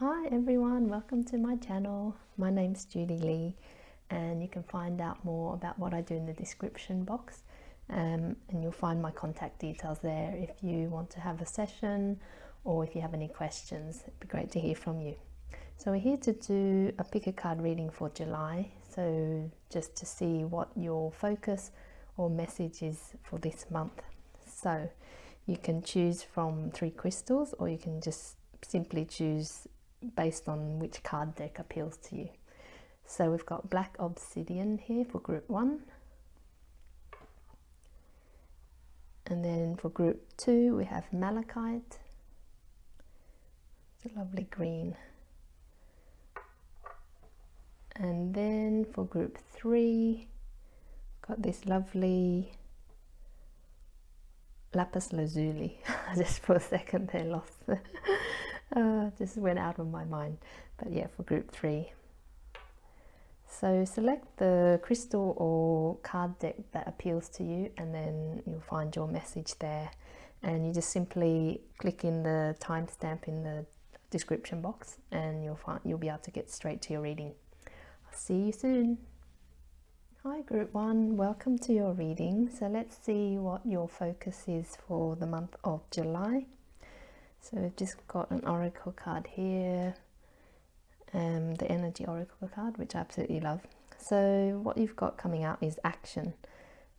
Hi everyone, welcome to my channel. My name's Judy Lee, and you can find out more about what I do in the description box, and you'll find my contact details there if you want to have a session or if you have any questions. It'd be great to hear from you. So we're here to do a pick a card reading for July, so just to see what your focus or message is for this month. So you can choose from 3 crystals, or you can just simply choose based on which card deck appeals to you. So we've got black obsidian here for group 1, and then for group 2 we have malachite. It's a lovely green. And then for group 3 got this lovely lapis lazuli. Just for a second there lost just went out of my mind, but yeah, for group 3. So select the crystal or card deck that appeals to you, and then you'll find your message there, and you just simply click in the timestamp in the description box and you'll be able to get straight to your reading. I'll see you soon. Hi group 1, welcome to your reading. So let's see what your focus is for the month of July. So we've just got an oracle card here, the energy oracle card, which I absolutely love. So what you've got coming out is action,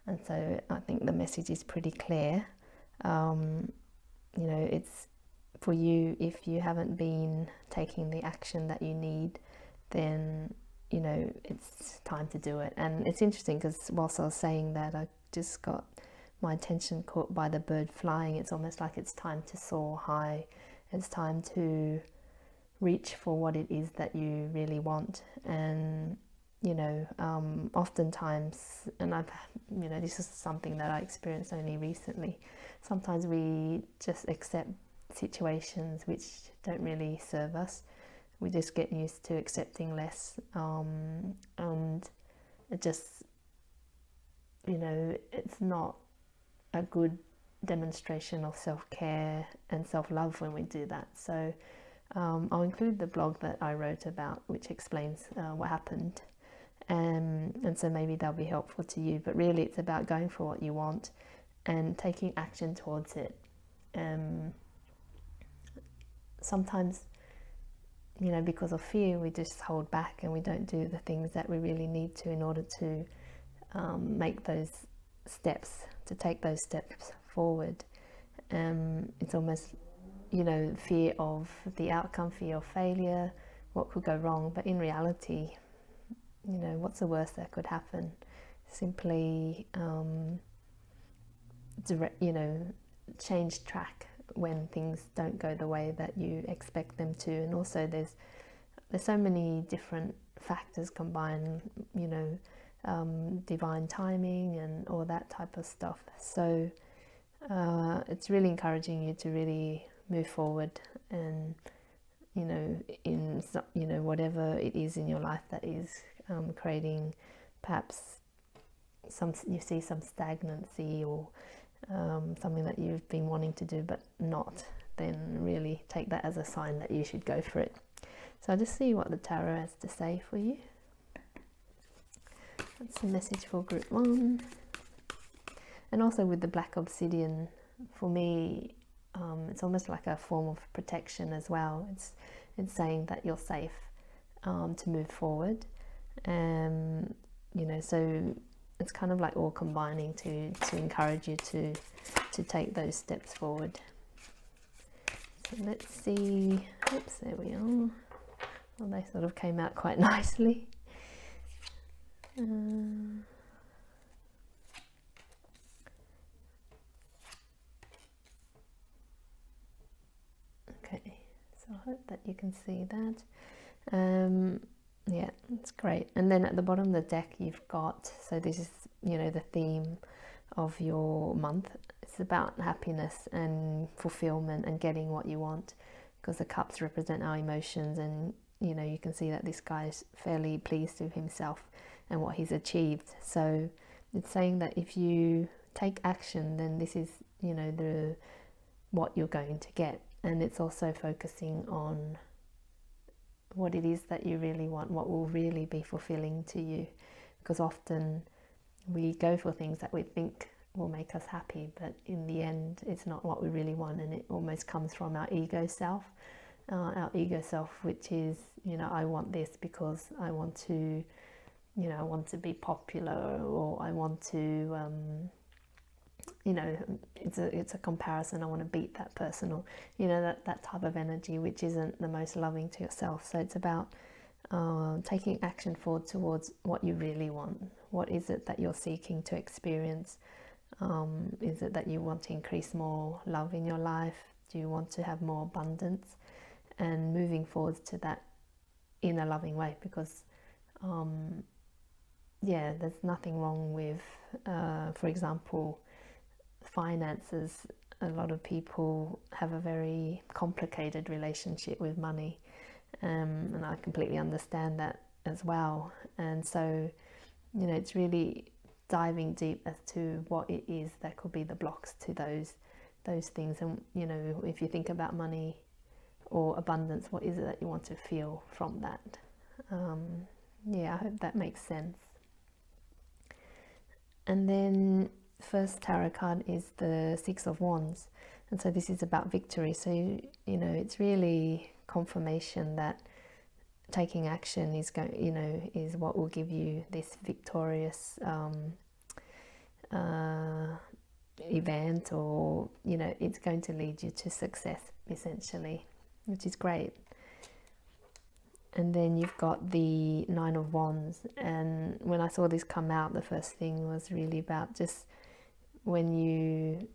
and so I think the message is pretty clear. It's for you. If you haven't been taking the action that you need, then it's time to do it. And it's interesting because whilst I was saying that, I just got my attention caught by the bird flying. It's almost like it's time to soar high. It's time to reach for what it is that you really want. And oftentimes, and this is something that I experienced only recently, sometimes we just accept situations which don't really serve us. We just get used to accepting less, and it just, it's not a good demonstration of self-care and self-love when we do that. So I'll include the blog that I wrote about, which explains what happened, and so maybe that'll be helpful to you. But really it's about going for what you want and taking action towards it. Sometimes because of fear, we just hold back and we don't do the things that we really need to in order to make those steps, to take those steps forward. It's almost fear of the outcome, fear of failure, what could go wrong. But in reality, what's the worst that could happen? Simply change track when things don't go the way that you expect them to. And also there's so many different factors combined, divine timing and all that type of stuff. So it's really encouraging you to really move forward, and in whatever it is in your life that is creating perhaps you see some stagnancy, or something that you've been wanting to do but not, then really take that as a sign that you should go for it. So I'll just see what the tarot has to say for you. That's the message for group 1. And also with the black obsidian, for me, it's almost like a form of protection as well. It's saying that you're safe to move forward. So it's kind of like all combining to encourage you to take those steps forward. So let's see. Oops, there we are. Well, they sort of came out quite nicely. Okay, so I hope that you can see that. Yeah, it's great. And then at the bottom of the deck you've got, so this is the theme of your month. It's about happiness and fulfillment and getting what you want, because the cups represent our emotions, and you can see that this guy is fairly pleased with himself and what he's achieved. So it's saying that if you take action, then this is what you're going to get. And it's also focusing on what it is that you really want, what will really be fulfilling to you. Because often we go for things that we think will make us happy, but in the end it's not what we really want, and it almost comes from our ego self, which is, I want this because I want to, I want to be popular, or I want to, it's a comparison. I want to beat that person, or that type of energy, which isn't the most loving to yourself. So it's about taking action forward towards what you really want. What is it that you're seeking to experience? Is it that you want to increase more love in your life? Do you want to have more abundance? And moving forward to that in a loving way, because there's nothing wrong with, for example, finances. A lot of people have a very complicated relationship with money, and I completely understand that as well. And so, it's really diving deep as to what it is that could be the blocks to those things. And if you think about money or abundance, what is it that you want to feel from that? I hope that makes sense. And then first tarot card is the Six of Wands, and so this is about victory. So it's really confirmation that taking action is is what will give you this victorious event, or it's going to lead you to success, essentially, which is great. And then you've got the Nine of Wands, and when I saw this come out, the first thing was really about just when you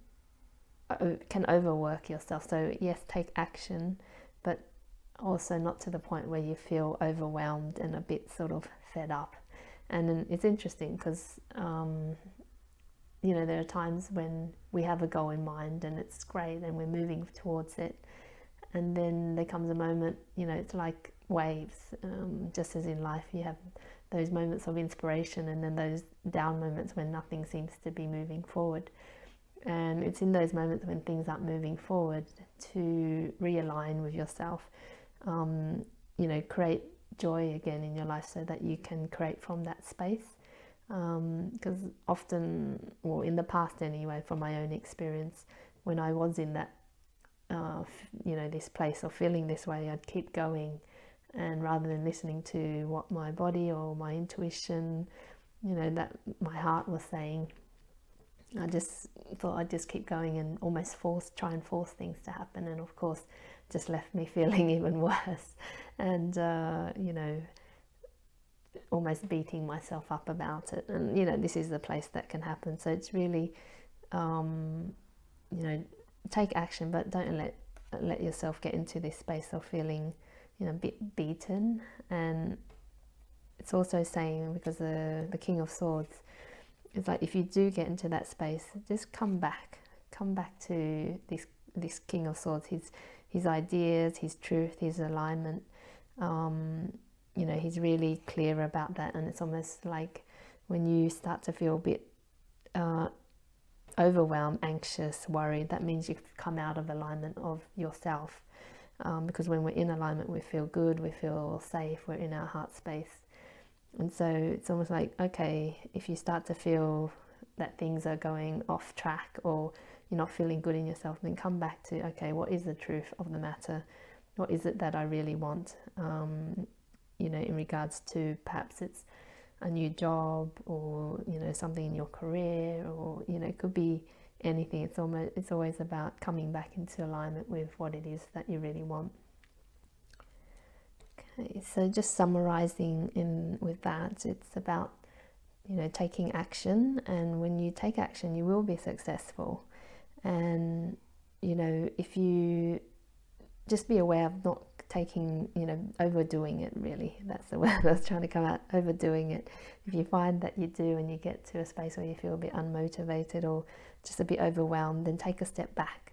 can overwork yourself. So yes, take action, but also not to the point where you feel overwhelmed and a bit sort of fed up. And then it's interesting because there are times when we have a goal in mind and it's great and we're moving towards it, and then there comes a moment, it's like waves, just as in life you have those moments of inspiration and then those down moments when nothing seems to be moving forward. And it's in those moments when things aren't moving forward to realign with yourself, create joy again in your life so that you can create from that space. Because often, well, in the past anyway, from my own experience, when I was in that, this place of feeling this way, I'd keep going. And rather than listening to what my body or my intuition, that my heart was saying, I just thought I'd just keep going and almost try and force things to happen. And of course, just left me feeling even worse. And, almost beating myself up about it. And, this is the place that can happen. So it's really, take action, but don't let yourself get into this space of feeling, a bit beaten. And it's also saying, because the King of Swords, it's like if you do get into that space, just come back to this King of Swords, his ideas, his truth, his alignment. He's really clear about that, and it's almost like when you start to feel a bit overwhelmed, anxious, worried, that means you've come out of alignment of yourself. Because when we're in alignment, we feel good, we feel safe, we're in our heart space. And so it's almost like, okay, if you start to feel that things are going off track or you're not feeling good in yourself, then come back to, okay, what is the truth of the matter? What is it that I really want? In regards to perhaps it's a new job, or something in your career, or it could be anything. It's always about coming back into alignment with what it is that you really want. Okay, so just summarizing with that, it's about taking action, and when you take action you will be successful. And if you just be aware of not taking, overdoing it, really. That's the word I was trying to come out, overdoing it. If you find that you do and you get to a space where you feel a bit unmotivated or just a bit overwhelmed, then take a step back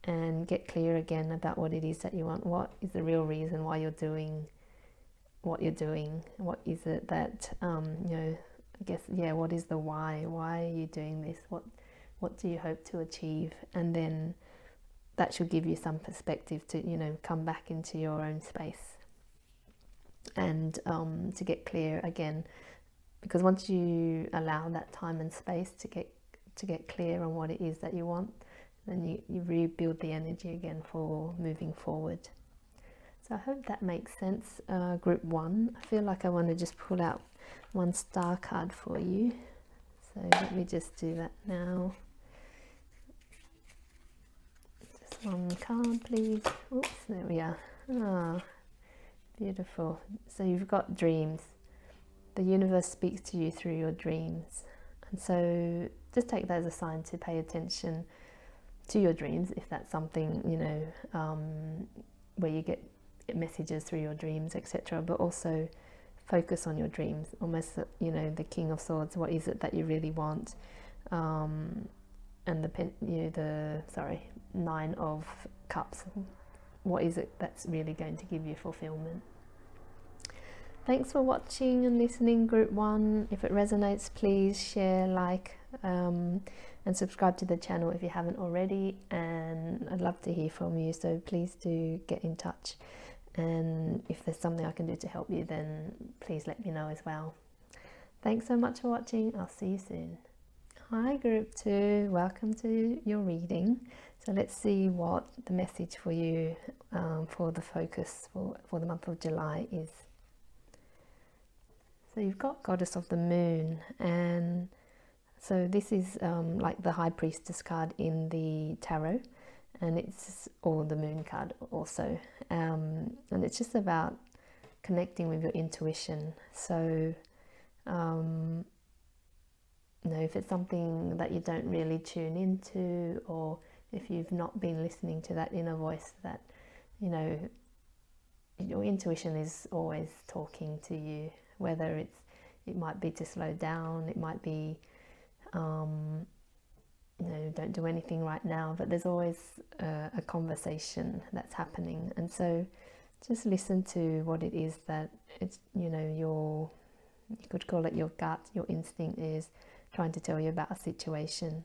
and get clear again about what it is that you want. What is the real reason why you're doing what you're doing? What is it that, what is the why? Why are you doing this? What do you hope to achieve? And then that should give you some perspective to, come back into your own space. and to get clear again, because once you allow that time and space to get clear on what it is that you want, then you rebuild the energy again for moving forward. So I hope that makes sense. Group 1, I feel like I want to just pull out one star card for you. So let me just do that now. Just one card, please. Oops, there we are. Ah, beautiful. So you've got dreams. The universe speaks to you through your dreams. And so just take that as a sign to pay attention to your dreams, if that's something, where you get messages through your dreams, etc. But also focus on your dreams, almost, the King of Swords. What is it that you really want? And the Nine of Cups. What is it that's really going to give you fulfillment? Thanks for watching and listening, Group 1. If it resonates, please share, like, and subscribe to the channel if you haven't already. And I'd love to hear from you, so please do get in touch. And if there's something I can do to help you, then please let me know as well. Thanks so much for watching. I'll see you soon. Hi, Group 2. Welcome to your reading. So let's see what the message for you for the focus for the month of July is. So you've got Goddess of the Moon, and so this is like the High Priestess card in the tarot, and it's or the Moon card also, and it's just about connecting with your intuition. So if it's something that you don't really tune into, or if you've not been listening to that inner voice, that your intuition is always talking to you, whether it might be to slow down, it might be don't do anything right now, but there's always a conversation that's happening. And so just listen to what it is that it's you could call it your gut, your instinct is trying to tell you about a situation.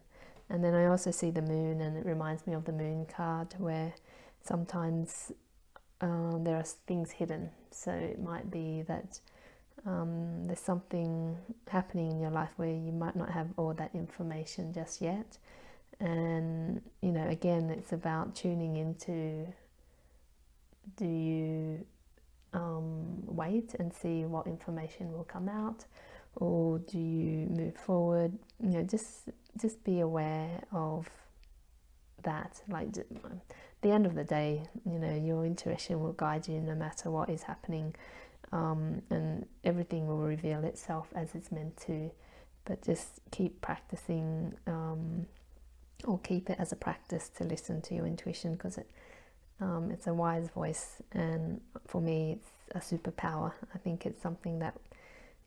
And then I also see the moon, and it reminds me of the Moon card, where sometimes there are things hidden. So it might be that there's something happening in your life where you might not have all that information just yet. And again, it's about tuning into, do you wait and see what information will come out, or do you move forward? Just be aware of that. Like, at the end of the day, your intuition will guide you no matter what is happening, and everything will reveal itself as it's meant to. But just keep practicing, or keep it as a practice to listen to your intuition, because it's a wise voice, and for me it's a superpower. I think it's something that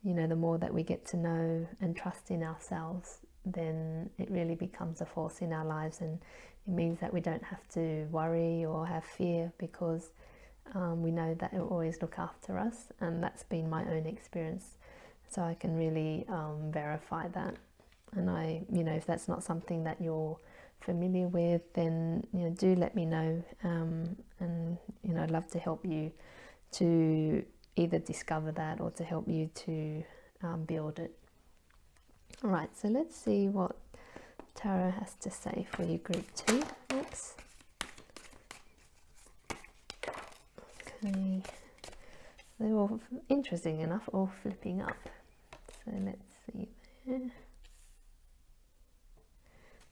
the more that we get to know and trust in ourselves, then it really becomes a force in our lives, and it means that we don't have to worry or have fear, because we know that it will always look after us. And that's been my own experience, so I can really verify that. And if that's not something that you're familiar with, then do let me know, and I'd love to help you to either discover that or to help you to build it. All right, so let's see what Tarot has to say for you, Group 2. Oops. Okay, they're all, interesting enough, all flipping up. So let's see there.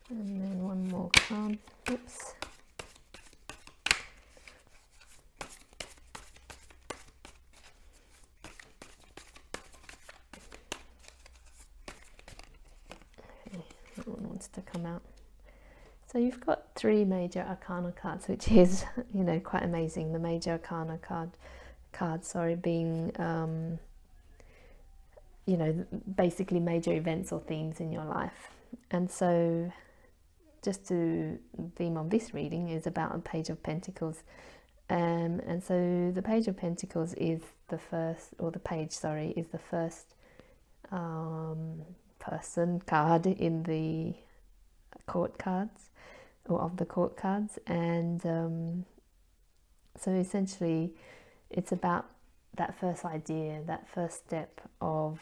And then one more card. Oops. Okay, that one wants to come out. So you've got 3 major arcana cards, which is, quite amazing. The major arcana cards being, basically major events or themes in your life. And so just the theme of this reading is about a Page of Pentacles. And so the Page of Pentacles is the first, or the page, is the first person card in the court cards, or of the court cards. And so essentially it's about that first idea, that first step of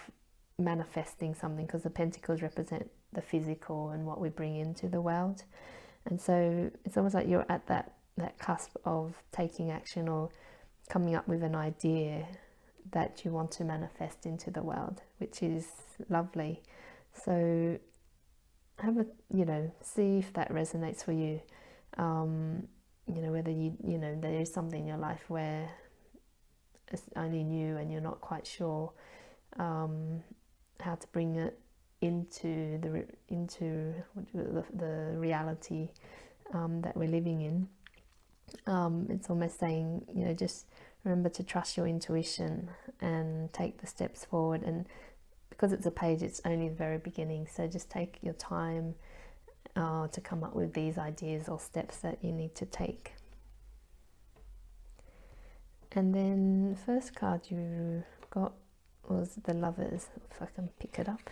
manifesting something, because the pentacles represent the physical and what we bring into the world. And so it's almost like you're at that cusp of taking action or coming up with an idea that you want to manifest into the world, which is lovely. So have a, see if that resonates for you. Whether there is something in your life where it's only new and you're not quite sure how to bring it into the reality that we're living in. It's almost saying, just remember to trust your intuition and take the steps forward. And because it's a page, it's only the very beginning, so just take your time to come up with these ideas or steps that you need to take. And then the first card you got was the Lovers, if I can pick it up.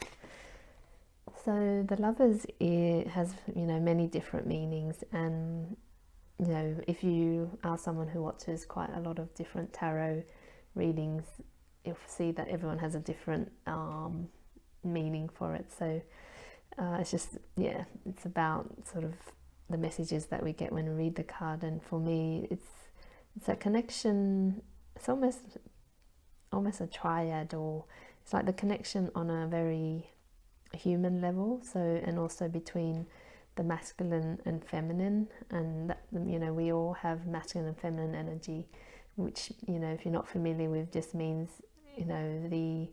So the Lovers, it has many different meanings, and if you are someone who watches quite a lot of different tarot readings, you'll see that everyone has a different meaning for it. So it's just, it's about sort of the messages that we get when we read the card. And for me, it's a connection. It's almost a triad, or it's like the connection on a very human level. So, and also between the masculine and feminine, and that, we all have masculine and feminine energy, which, if you're not familiar with, just means, the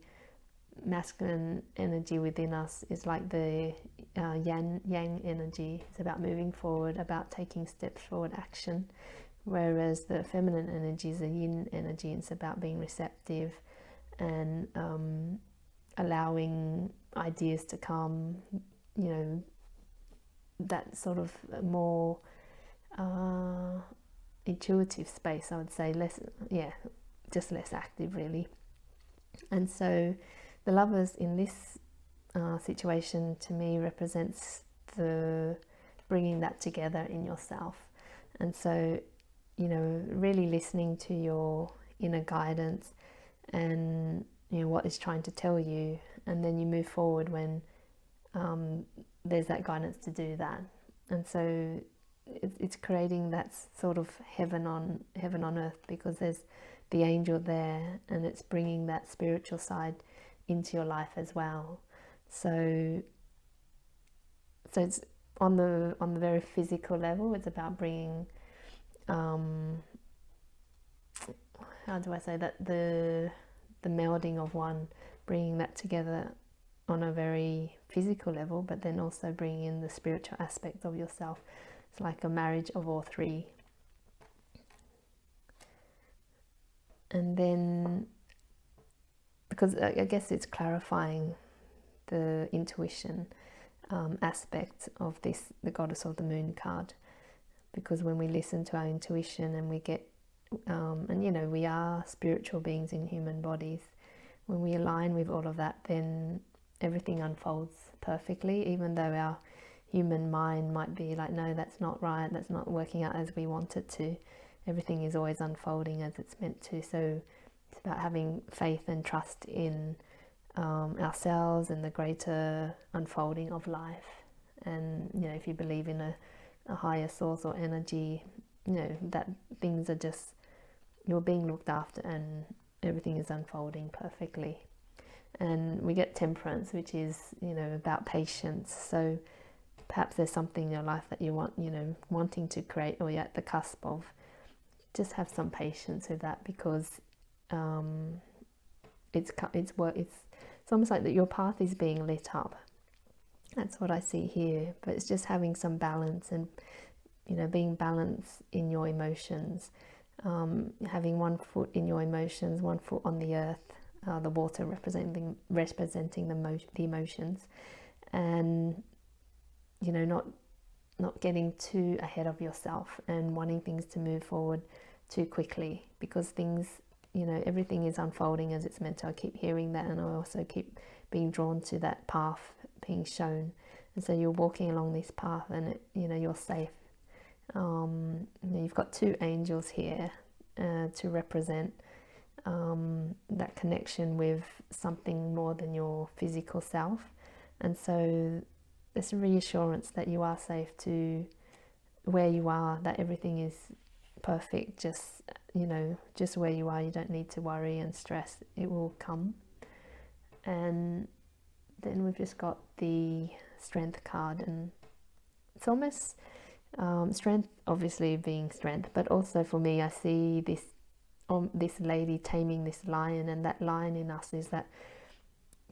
masculine energy within us is like the yang energy. It's about moving forward, about taking steps forward, action. Whereas the feminine energy is the yin energy. It's about being receptive and allowing ideas to come, that sort of more intuitive space, I would say. Just less active, really. And so the Lovers in this situation, to me, represents the bringing that together in yourself. And so, really listening to your inner guidance and what is trying to tell you, and then you move forward when there's that guidance to do that. And so it's creating that sort of heaven on earth, because there's the angel there, and it's bringing that spiritual side into your life as well. So it's on the very physical level. It's about bringing how do I say that, the melding of one, bringing that together on a very physical level, but then also bringing in the spiritual aspects of yourself. It's like a marriage of all three. And then, because I guess it's clarifying the intuition aspect of this, the Goddess of the Moon card, because when we listen to our intuition and we get and we are spiritual beings in human bodies, when we align with all of that, then everything unfolds perfectly, even though our human mind might be like, no, that's not right, that's not working out as we want it to. Everything is always unfolding as it's meant to. So it's about having faith and trust in ourselves and the greater unfolding of life. And if you believe in a higher source or energy, that things are just, you're being looked after and everything is unfolding perfectly. And we get Temperance, which is about patience. So perhaps there's something in your life that you want, wanting to create, or you're at the cusp of. Just have some patience with that, because it's almost like that your path is being lit up. That's what I see here. But it's just having some balance, and being balanced in your emotions, having one foot in your emotions, one foot on the earth, the water representing the emotions, and not getting too ahead of yourself and wanting things to move forward too quickly, because things, everything is unfolding as it's meant to. I keep hearing that, and I also keep being drawn to that path being shown. And so you're walking along this path, and you're safe. You've got two angels here to represent that connection with something more than your physical self. And so there's a reassurance that you are safe to where you are, that everything is perfect, just, just where you are. You don't need to worry and stress, it will come. And then we've just got the strength card, and it's almost strength, obviously being strength, but also for me, I see this lady taming this lion, and that lion in us is that,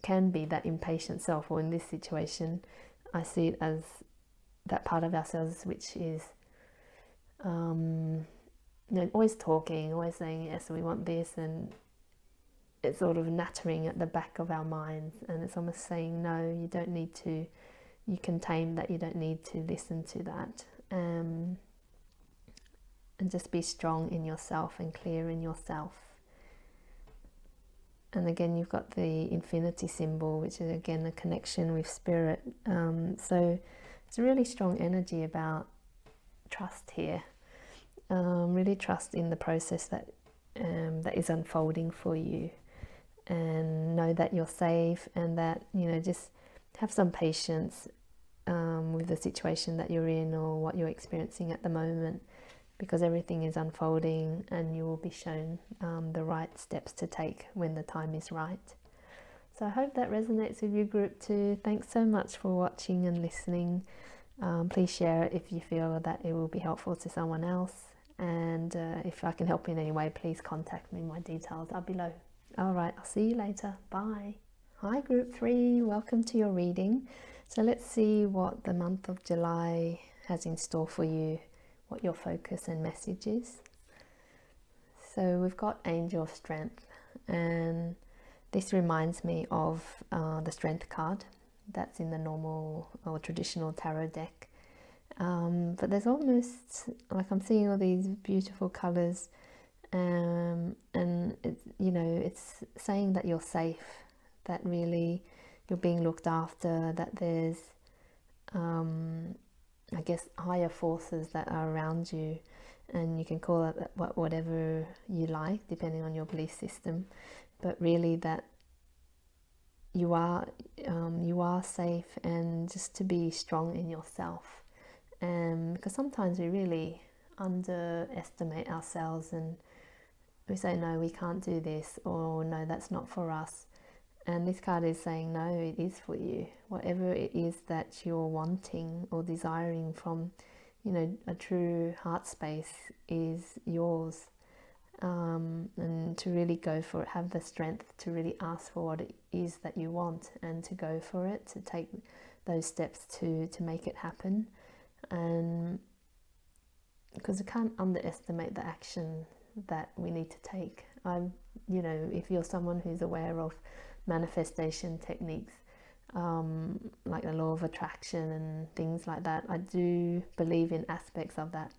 can be that impatient self, or in this situation I see it as that part of ourselves which is always talking, always saying yes, we want this, and it's sort of nattering at the back of our minds, and it's almost saying no, you don't need to, you can tame that, you don't need to listen to that, and just be strong in yourself and clear in yourself. And again, you've got the infinity symbol, which is again a connection with spirit. So it's a really strong energy about trust here. Really trust in the process that is unfolding for you, and know that you're safe, and that, just have some patience with the situation that you're in, or what you're experiencing at the moment, because everything is unfolding, and you will be shown the right steps to take when the time is right. So I hope that resonates with you, group 2. Thanks so much for watching and listening. Please share it if you feel that it will be helpful to someone else, and if I can help in any way, please contact me. My details are below. Alright, I'll see you later. Bye. Hi group 3, welcome to your reading. So let's see what the month of July has in store for you, what your focus and message is. So we've got Angel of Strength, and this reminds me of the Strength card that's in the normal or traditional tarot deck. But there's almost, like, I'm seeing all these beautiful colours, and it's, it's saying that you're safe, that really you're being looked after, that there's I guess higher forces that are around you, and you can call it whatever you like depending on your belief system, but really that you are safe, and just to be strong in yourself. Because sometimes we really underestimate ourselves, and we say no, we can't do this, or no, that's not for us. And this card is saying no, it is for you. Whatever it is that you're wanting or desiring from, a true heart space is yours. And to really go for it, have the strength to really ask for what it is that you want, and to go for it, to take those steps to make it happen. And because you can't underestimate the action that we need to take. If you're someone who's aware of manifestation techniques, like the law of attraction and things like that, I do believe in aspects of that,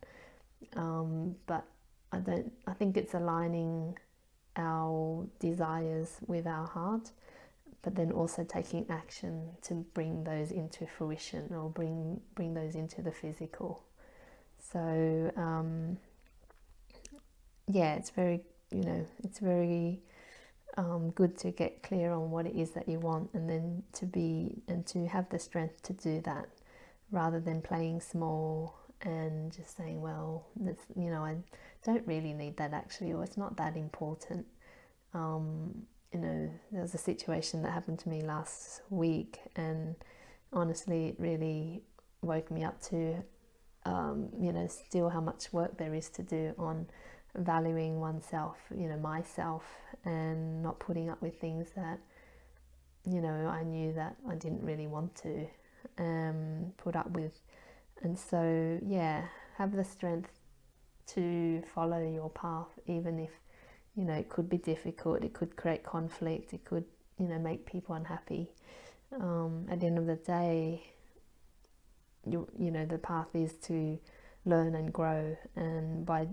but I think it's aligning our desires with our heart, but then also taking action to bring those into fruition, or bring those into the physical. So it's very good to get clear on what it is that you want, and then to have the strength to do that, rather than playing small and just saying, well, that's, I don't really need that actually, or it's not that important. There was a situation that happened to me last week, and honestly it really woke me up to still how much work there is to do on valuing oneself, myself, and not putting up with things that I knew that I didn't really want to put up with. And so have the strength to follow your path, even if it could be difficult, it could create conflict, it could make people unhappy. At the end of the day, the path is to learn and grow, and by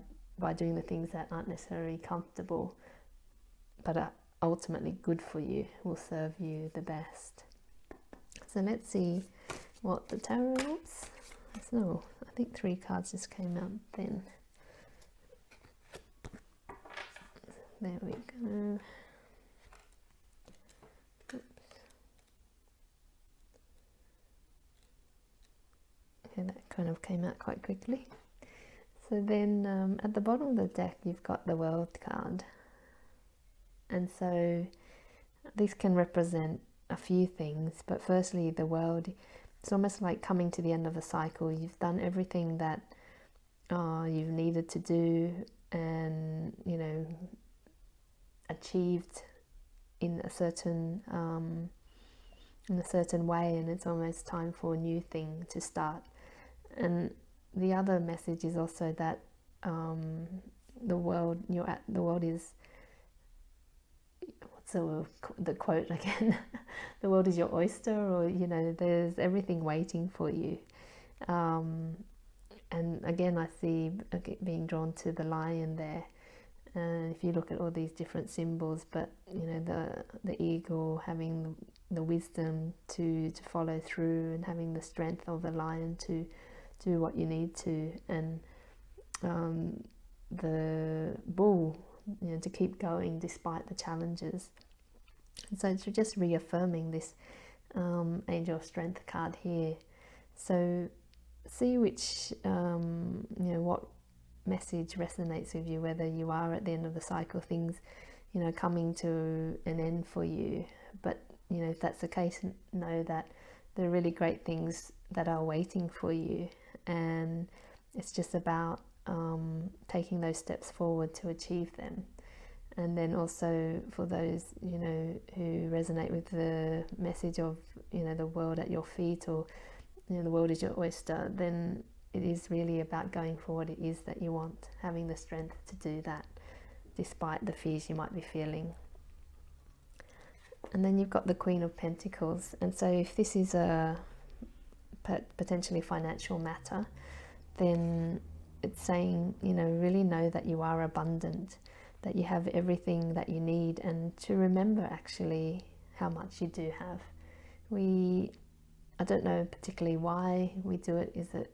doing the things that aren't necessarily comfortable but are ultimately good for you, will serve you the best. So let's see what the tarot wants. So I think 3 cards just came out then. There we go. Okay, that kind of came out quite quickly. So then at the bottom of the deck you've got the World card, and so these can represent a few things, but firstly the World, it's almost like coming to the end of a cycle. You've done everything that you've needed to do, and achieved in a certain way, and it's almost time for a new thing to start. And the other message is also that the world is, what's the quote again? The world is your oyster, or there's everything waiting for you. And again, I see being drawn to the lion there. And if you look at all these different symbols, but the eagle having the wisdom to follow through, and having the strength of the lion to do what you need to, and the bull, to keep going despite the challenges. And so it's just reaffirming this Angel of Strength card here. So see which what message resonates with you, whether you are at the end of the cycle, things coming to an end for you. But if that's the case, know that there are really great things that are waiting for you, and it's just about taking those steps forward to achieve them. And then also for those who resonate with the message of the world at your feet, or the world is your oyster, then it is really about going for what it is that you want, having the strength to do that despite the fears you might be feeling. And then you've got the Queen of Pentacles, and so if this is a potentially financial matter, then it's saying really know that you are abundant, that you have everything that you need, and to remember actually how much you do have. I don't know particularly why we do it. Is it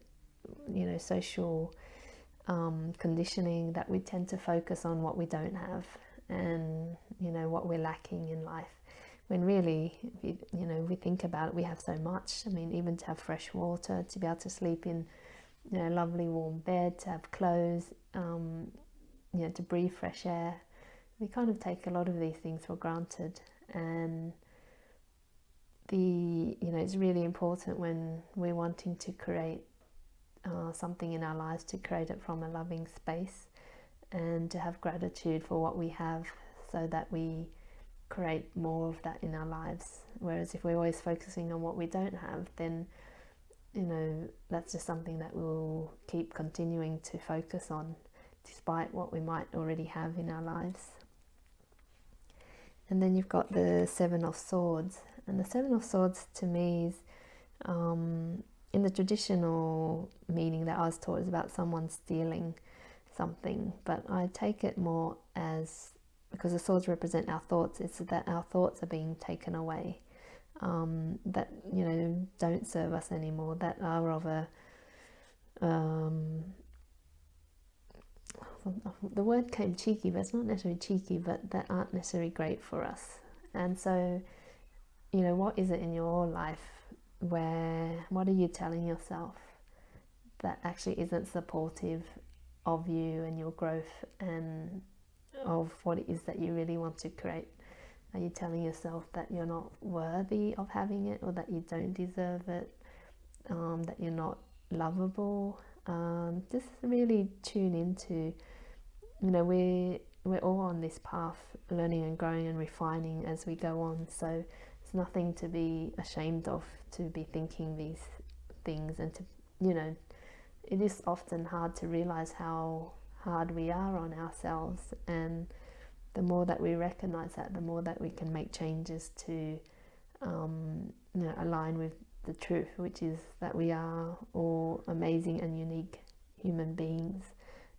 social conditioning that we tend to focus on what we don't have, and what we're lacking in life, when really we think about it, we have so much. I mean, even to have fresh water, to be able to sleep in lovely warm bed, to have clothes, to breathe fresh air, we kind of take a lot of these things for granted. And it's really important when we're wanting to create something in our lives, to create it from a loving space, and to have gratitude for what we have, so that we create more of that in our lives. Whereas if we're always focusing on what we don't have, then that's just something that we'll keep continuing to focus on, despite what we might already have in our lives. And then you've got the Seven of Swords, and the Seven of Swords to me is, in the traditional meaning that I was taught, is about someone stealing something, but I take it more as, because the swords represent our thoughts, it's that our thoughts are being taken away, that don't serve us anymore, that are of a the word came cheeky, but it's not necessarily cheeky, but that aren't necessarily great for us. And so what is it in your life what are you telling yourself that actually isn't supportive of you and your growth, and of what it is that you really want to create? Are you telling yourself that you're not worthy of having it, or that you don't deserve it, that you're not lovable? Just really tune into, we're all on this path, learning and growing and refining as we go on. So it's nothing to be ashamed of, to be thinking these things, and to it is often hard to realize how hard we are on ourselves, and the more that we recognize that, the more that we can make changes to align with the truth, which is that we are all amazing and unique human beings,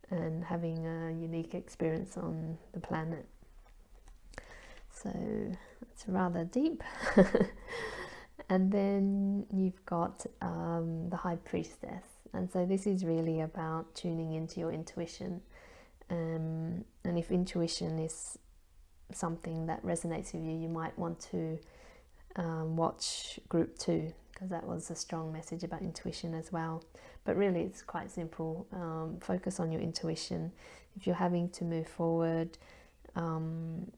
and having a unique experience on the planet. So it's rather deep. And then you've got the High Priestess, and so this is really about tuning into your intuition, And if intuition is something that resonates with you, you might want to watch group 2, because that was a strong message about intuition as well. But really it's quite simple. Focus on your intuition. If you're having to move forward, and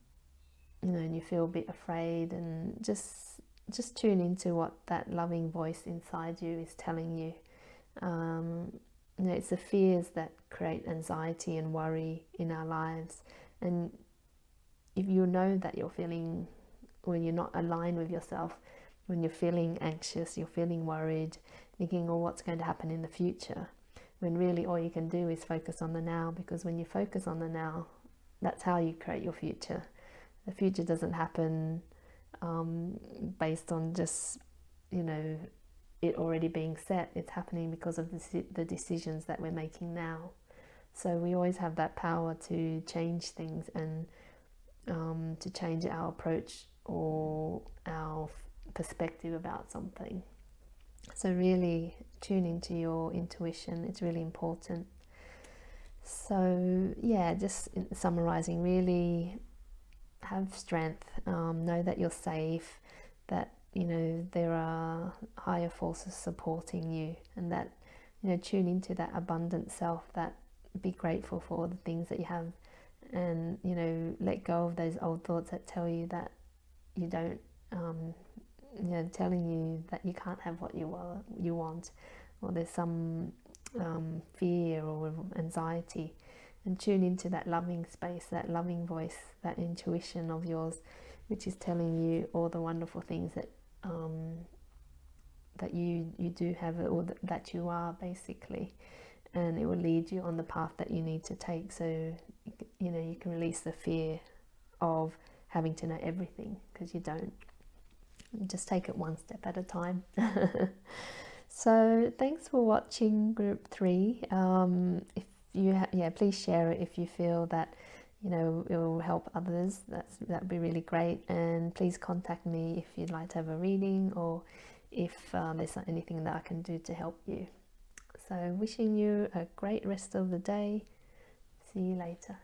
you feel a bit afraid, and just tune into what that loving voice inside you is telling you. It's the fears that create anxiety and worry in our lives. And if you know that you're feeling, when you're not aligned with yourself, when you're feeling anxious, you're feeling worried, thinking, oh, what's going to happen in the future, when really all you can do is focus on the now. Because when you focus on the now, that's how you create your future. The future doesn't happen based on just, it already being set. It's happening because of the decisions that we're making now. So we always have that power to change things, and to change our approach or our perspective about something. So really tune into your intuition. It's really important. So yeah, just summarizing, really have strength, know that you're safe, that there are higher forces supporting you, and that tune into that abundant self, that be grateful for all the things that you have, and let go of those old thoughts that tell you that you don't, telling you that you can't have what you want, or there's some fear or anxiety. And tune into that loving space, that loving voice, that intuition of yours, which is telling you all the wonderful things that that you do have, or that you are, basically. And it will lead you on the path that you need to take, so you can release the fear of having to know everything, because you don't. You just take it one step at a time. So thanks for watching group 3. If you please share it if you feel that it will help others. That'd be really great. And please contact me if you'd like to have a reading, or if there's anything that I can do to help you. So wishing you a great rest of the day. See you later.